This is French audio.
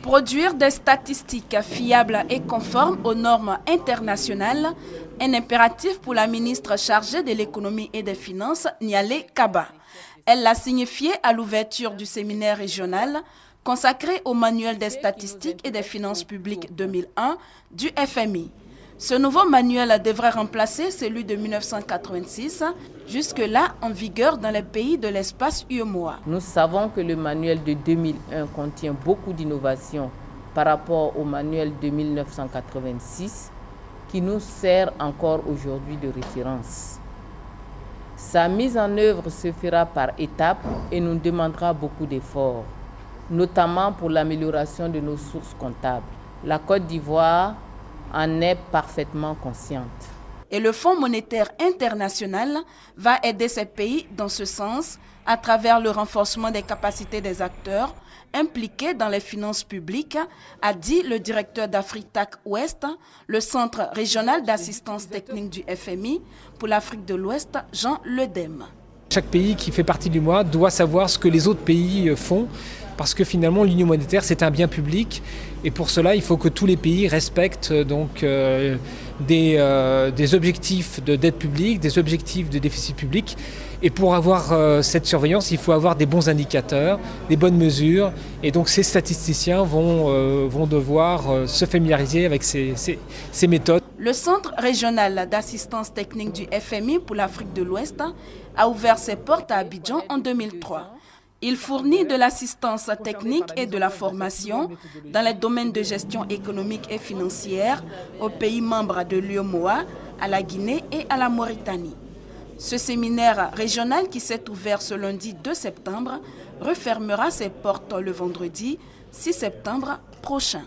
Produire des statistiques fiables et conformes aux normes internationales, un impératif pour la ministre chargée de l'économie et des finances, Nialé Kaba. Elle l'a signifié à l'ouverture du séminaire régional consacré au manuel des statistiques et des finances publiques 2001 du FMI. Ce nouveau manuel devrait remplacer celui de 1986, jusque-là en vigueur dans les pays de l'espace UEMOA. Nous savons que le manuel de 2001 contient beaucoup d'innovations par rapport au manuel de 1986 qui nous sert encore aujourd'hui de référence. Sa mise en œuvre se fera par étapes et nous demandera beaucoup d'efforts, notamment pour l'amélioration de nos sources comptables. La Côte d'Ivoire en est parfaitement consciente. Et le Fonds monétaire international va aider ces pays dans ce sens à travers le renforcement des capacités des acteurs impliqués dans les finances publiques, a dit le directeur d'Afritac Ouest, le centre régional d'assistance technique du FMI pour l'Afrique de l'Ouest, Jean Ledem. Chaque pays qui fait partie du mois doit savoir ce que les autres pays font, parce que finalement l'union monétaire c'est un bien public et pour cela il faut que tous les pays respectent donc des objectifs de dette publique, des objectifs de déficit public, et pour avoir cette surveillance il faut avoir des bons indicateurs, des bonnes mesures, et donc ces statisticiens vont devoir se familiariser avec ces méthodes. Le Centre régional d'assistance technique du FMI pour l'Afrique de l'Ouest a ouvert ses portes à Abidjan en 2003. Il fournit de l'assistance technique et de la formation dans les domaines de gestion économique et financière aux pays membres de l'UEMOA, à la Guinée et à la Mauritanie. Ce séminaire régional qui s'est ouvert ce lundi 2 septembre refermera ses portes le vendredi 6 septembre prochain.